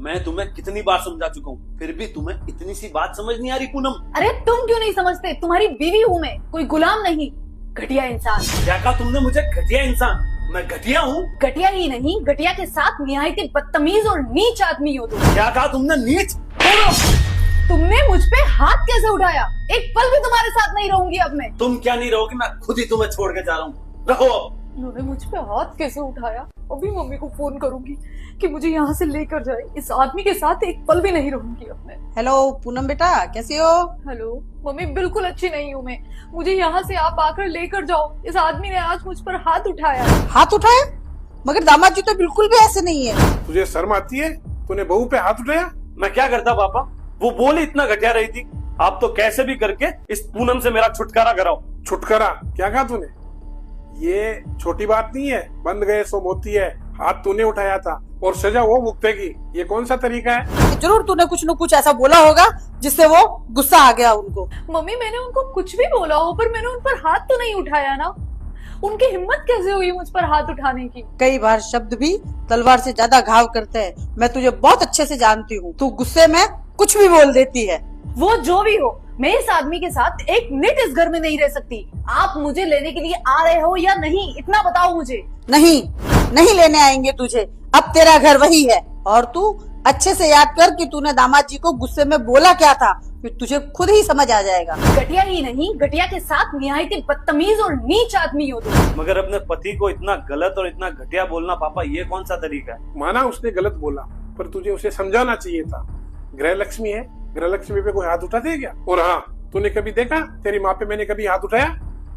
मैं तुम्हें कितनी बार समझा चुका हूँ, फिर भी तुम्हें इतनी सी बात समझ नहीं आ रही पूनम। अरे तुम क्यों नहीं समझते? तुम्हारी बीवी हूँ मैं, कोई गुलाम नहीं। घटिया इंसान। क्या कहा तुमने मुझे? घटिया इंसान? मैं घटिया हूँ? घटिया ही नहीं, घटिया के साथ निहायती बदतमीज और नीच आदमी हो तुम। क्या कहा तुमने? नीच? तुमने मुझ पे हाथ कैसे उठाया? एक पल भी तुम्हारे साथ नहीं रहूंगी अब मैं। तुम क्या नहीं रहोगी? मैं खुद ही तुम्हें छोड़ के जा रहा हूँ। रहो अब। उन्होंने मुझ पे हाथ कैसे उठाया? अभी मम्मी को फोन करूंगी कि मुझे यहाँ से लेकर जाए। इस आदमी के साथ एक पल भी नहीं रहूंगी अब मैं। हेलो पूनम बेटा, कैसी हो? हेलो मम्मी, बिल्कुल अच्छी नहीं हूँ मैं। मुझे यहाँ से आप आकर लेकर जाओ। इस आदमी ने आज मुझ पर हाथ उठाया। हाथ उठाया? मगर दामाद जी तो बिल्कुल भी ऐसे नहीं है। तुझे शर्म आती है? तूने बहू पे हाथ उठाया? मैं क्या करता पापा? वो बोली इतना घटिया रही थी। आप तो कैसे भी करके इस पूनम से मेरा छुटकारा कराओ। छुटकारा? क्या कहा तूने? ये छोटी बात नहीं है, बंद गए सो मोती है। हाथ तूने उठाया था और सजा वो भुगतेगी। ये कौन सा तरीका है? जरूर तूने कुछ न कुछ ऐसा बोला होगा जिससे वो गुस्सा आ गया उनको। मम्मी, मैंने उनको कुछ भी बोला हो, पर मैंने उन पर हाथ तो नहीं उठाया ना। उनकी हिम्मत कैसे हुई मुझ पर हाथ उठाने की? कई बार शब्द भी तलवार से ज्यादा घाव करते हैं। मैं तुझे बहुत अच्छे से जानती हूँ। तू गुस्से में कुछ भी बोल देती है। वो जो भी हो, मैं इस आदमी के साथ एक मिनट इस घर में नहीं रह सकती। आप मुझे लेने के लिए आ रहे हो या नहीं, इतना बताओ मुझे। नहीं, नहीं लेने आएंगे तुझे। अब तेरा घर वही है। और तू अच्छे से याद कर कि तूने दामाद जी को गुस्से में बोला क्या था, फिर तुझे खुद ही समझ आ जाएगा। घटिया ही नहीं, घटिया के साथ निहायती बदतमीज और नीच आदमी हो तुम। मगर अपने पति को इतना गलत और इतना घटिया बोलना पापा, ये कौन सा तरीका है? माना उसने गलत बोला, पर तुझे उसे समझाना चाहिए था। गृह लक्ष्मी है, गृह लक्ष्मी पे कोई हाथ उठाते है क्या? और हाँ, तूने कभी देखा तेरी माँ पे मैंने कभी हाथ उठाया?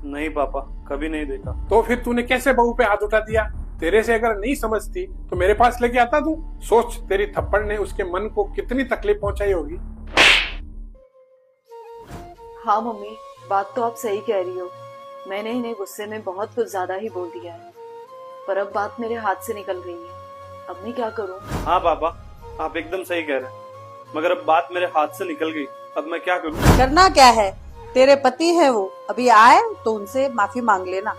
नहीं पापा, कभी नहीं देखा। तो फिर तूने कैसे बहू पे हाथ उठा दिया? तेरे से अगर नहीं समझती तो मेरे पास लेके आता तू। सोच, तेरी थप्पड़ ने उसके मन को कितनी तकलीफ पहुंचाई होगी। हाँ मम्मी, बात तो आप सही कह रही हो। मैंने इन्हें गुस्से में बहुत कुछ ज्यादा ही बोल दिया है, पर अब बात मेरे हाथ से निकल गई है। अब मैं क्या करूँ? हाँ पापा, आप एकदम सही कह रहे हैं, मगर अब बात मेरे हाथ से निकल गई। अब मैं क्या करूँ? करना क्या है? तेरे पति है वो, अभी आए तो उनसे माफी मांग लेना।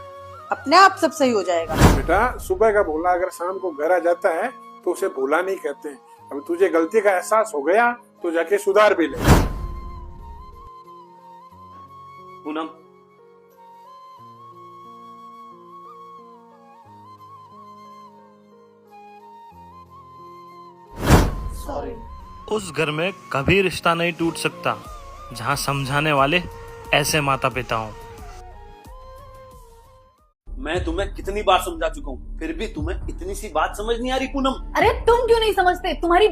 अपने आप सब सही हो जाएगा। बेटा, सुबह का भोला अगर शाम को घर आ जाता है तो उसे भोला नहीं कहते। अब तुझे गलती का एहसास हो गया तो जाके सुधार भी ले। पूनम, सॉरी। उस घर में कभी रिश्ता नहीं टूट सकता जहाँ समझाने वाले ऐसे माता पिता हों। मैं तुम्हें कितनी बार समझा चुका हूँ, फिर भी तुम्हें इतनी सी बात समझ नहीं आ रही पूनम। अरे तुम क्यों नहीं समझते? तुम्हारी